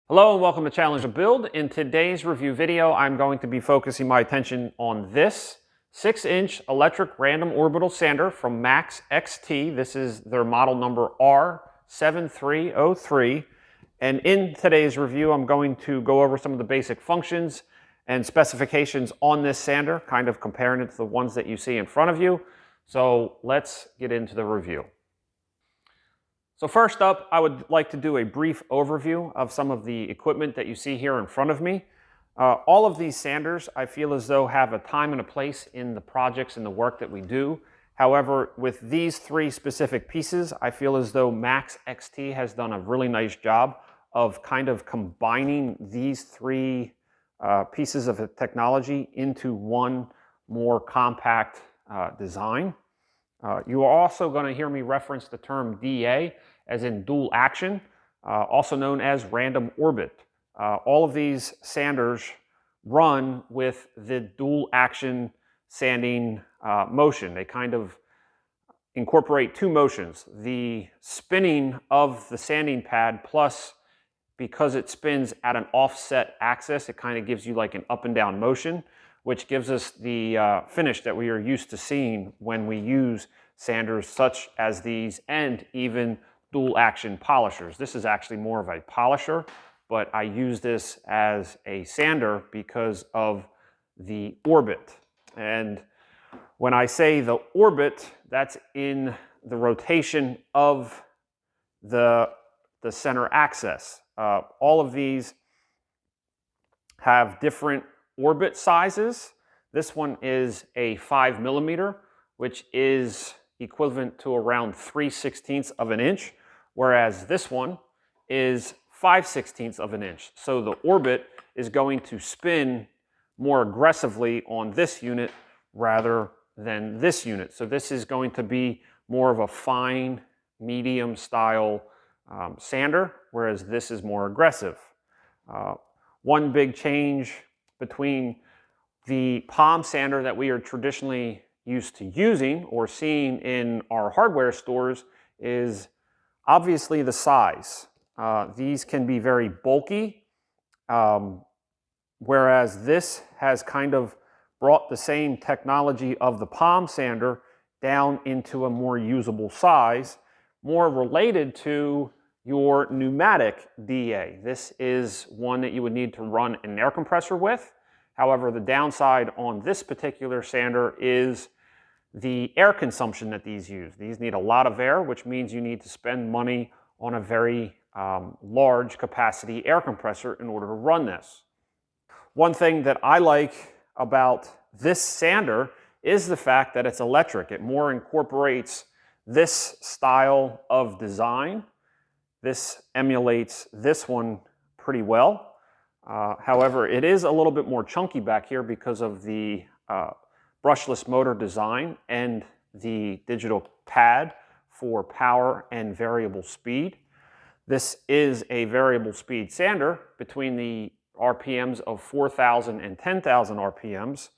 Hello and welcome to Challenge to Build. In today's review video, I'm going to be focusing my attention on this 6-inch electric random orbital sander from Max XT. This is their model number R7303. And in today's review, I'm going to go over some of the basic functions and specifications on this sander, kind of comparing it to the ones that you see in front of you. So let's get into the review. So first up, I would like to do a brief overview of some of the equipment that you see here in front of me. All of these sanders, I feel as though have a time and a place in the projects and the work that we do. However, with these three specific pieces, I feel as though Max XT has done a really nice job of kind of combining these three pieces of technology into one more compact design. You are also going to hear me reference the term DA, as in dual action, also known as random orbit. All of these sanders run with the dual action sanding motion. They kind of incorporate two motions. The spinning of the sanding pad, plus because it spins at an offset axis, it kind of gives you like an up and down motion, which gives us the finish that we are used to seeing when we use sanders such as these and even dual action polishers. This is actually more of a polisher, but I use this as a sander because of the orbit. And when I say the orbit, that's in the rotation of the center axis. All of these have different orbit sizes. This one is a 5 millimeter, which is equivalent to around 3/16 of an inch, whereas this one is 5/16 of an inch. So the orbit is going to spin more aggressively on this unit rather than this unit. So this is going to be more of a fine, medium style sander, whereas this is more aggressive. One big change between the palm sander that we are traditionally used to using or seeing in our hardware stores is obviously the size. These can be very bulky, whereas this has kind of brought the same technology of the palm sander down into a more usable size, more related to your pneumatic DA. This is one that you would need to run an air compressor with. However, the downside on this particular sander is the air consumption that these use. These need a lot of air, which means you need to spend money on a very large capacity air compressor in order to run this. One thing that I like about this sander is the fact that it's electric. It more incorporates this style of design. This emulates this one pretty well. However, it is a little bit more chunky back here because of the brushless motor design and the digital pad for power and variable speed. This is a variable speed sander between the RPMs of 4,000 and 10,000 RPMs.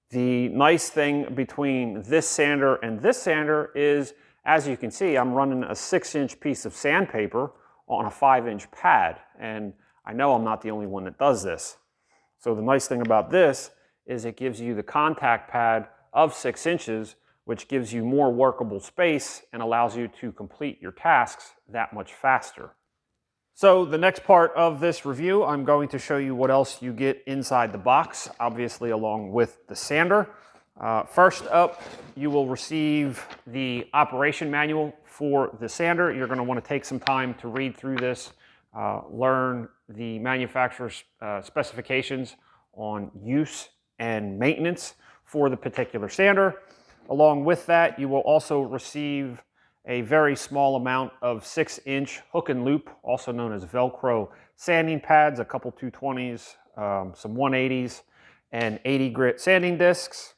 The nice thing between this sander and this sander is, as you can see, I'm running a 6-inch piece of sandpaper on a 5-inch pad, and I know I'm not the only one that does this. So the nice thing about this is it gives you the contact pad of 6 inches, which gives you more workable space and allows you to complete your tasks that much faster. So the next part of this review, I'm going to show you what else you get inside the box, obviously along with the sander. First up, you will receive the operation manual for the sander. You're going to want to take some time to read through this, learn the manufacturer's specifications on use and maintenance for the particular sander. Along with that, you will also receive a very small amount of 6-inch hook and loop, also known as Velcro sanding pads, a couple 220s, some 180s, and 80 grit sanding discs.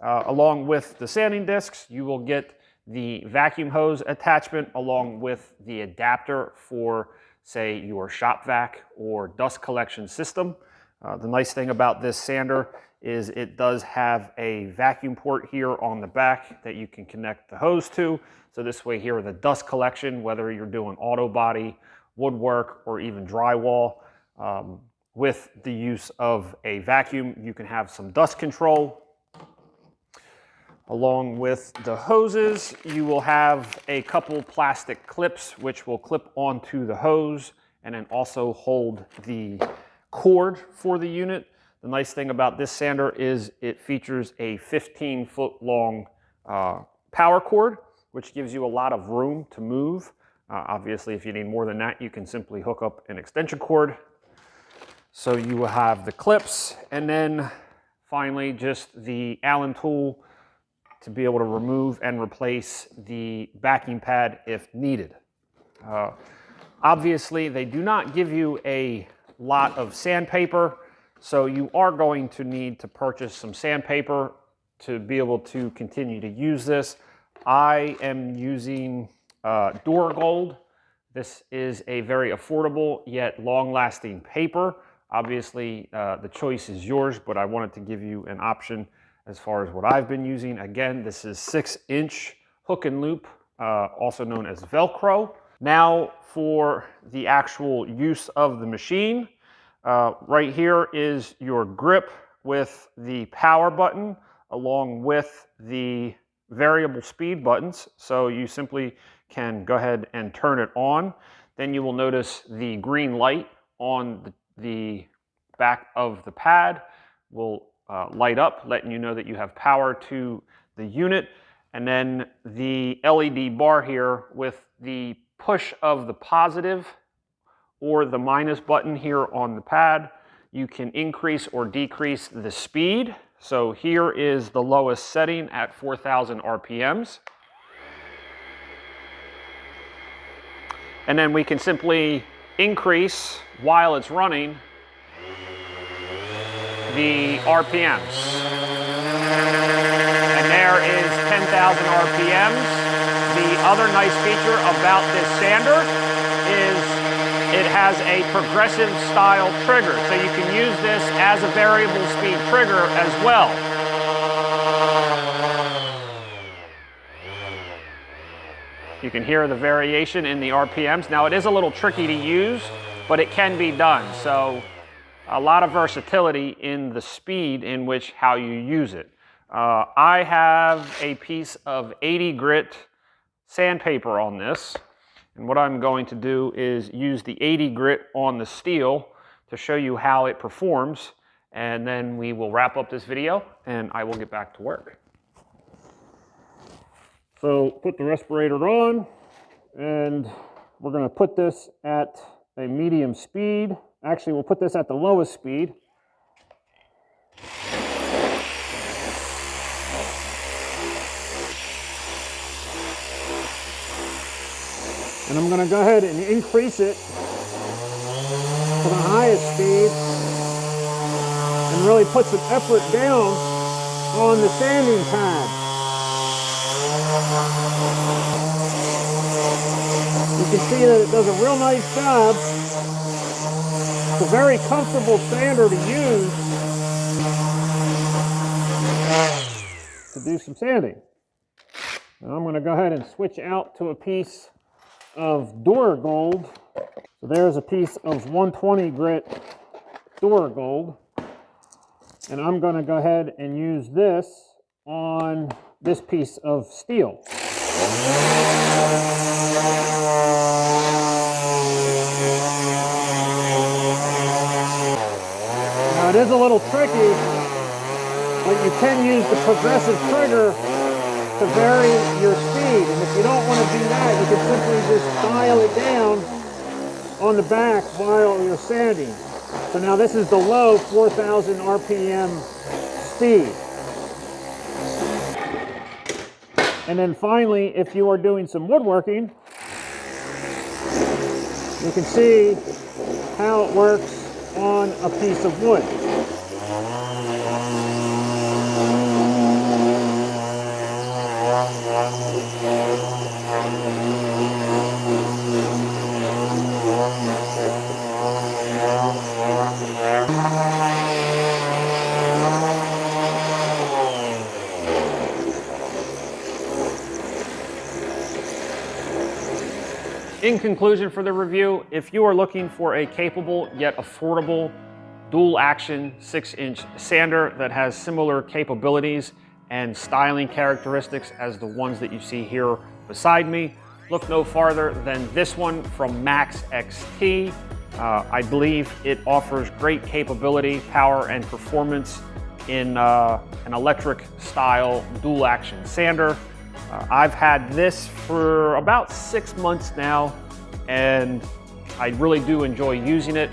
Along with the sanding discs, you will get the vacuum hose attachment along with the adapter for, say, your shop vac or dust collection system. The nice thing about this sander is it does have a vacuum port here on the back that you can connect the hose to. So this way here, the dust collection, whether you're doing auto body, woodwork, or even drywall, With the use of a vacuum, you can have some dust control. Along with the hoses, you will have a couple plastic clips which will clip onto the hose and then also hold the cord for the unit. The nice thing about this sander is it features a 15-foot long power cord, which gives you a lot of room to move. Obviously, if you need more than that, you can simply hook up an extension cord. So you will have the clips, and then finally just the Allen tool to be able to remove and replace the backing pad if needed. Obviously, they do not give you a lot of sandpaper, so you are going to need to purchase some sandpaper to be able to continue to use this. I am using Dura Gold. This is a very affordable yet long-lasting paper. Obviously, the choice is yours, but I wanted to give you an option as far as what I've been using. Again, this is 6-inch hook and loop, also known as Velcro. Now for the actual use of the machine. Right here is your grip with the power button along with the variable speed buttons. So you simply can go ahead and turn it on. Then you will notice the green light on the back of the pad will light up, letting you know that you have power to the unit. And then the LED bar here with the push of the positive or the minus button here on the pad, you can increase or decrease the speed. So here is the lowest setting at 4,000 RPMs. And then we can simply increase while it's running the RPMs. And there is 10,000 RPMs. The other nice feature about this sander is it has a progressive style trigger. So you can use this as a variable speed trigger as well. You can hear the variation in the RPMs. Now it is a little tricky to use, but it can be done. So a lot of versatility in the speed in which how you use it. I have a piece of 80 grit sandpaper on this. And what I'm going to do is use the 80 grit on the steel to show you how it performs. And then we will wrap up this video and I will get back to work. So put the respirator on, and we're going to put this at a medium speed. Actually, we'll put this at the lowest speed. And I'm going to go ahead and increase it to the highest speed and really put some effort down on the sanding pad. You can see that it does a real nice job. It's a very comfortable sander to use to do some sanding. Now I'm going to go ahead and switch out to a piece of Dura Gold. So there's a piece of 120 grit Dura Gold. And I'm going to go ahead and use this on this piece of steel. Now it is a little tricky, but you can use the progressive trigger to vary your speed. And if you don't want to do that, you can simply just dial it down on the back while you're sanding. So now this is the low 4,000 RPM speed. And then finally, if you are doing some woodworking, you can see how it works on a piece of wood. In conclusion for the review, if you are looking for a capable yet affordable dual action 6-inch sander that has similar capabilities and styling characteristics as the ones that you see here beside me, look no farther than this one from Max XT. I believe it offers great capability, power, and performance in an electric style dual action sander. I've had this for about 6 months now, and I really do enjoy using it.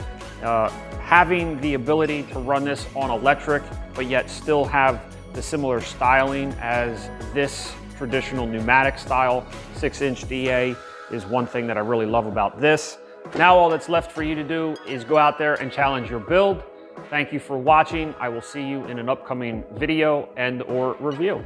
Having the ability to run this on electric, but yet still have the similar styling as this traditional pneumatic style 6-inch DA is one thing that I really love about this. Now all that's left for you to do is go out there and challenge your build. Thank you for watching. I will see you in an upcoming video and/or review.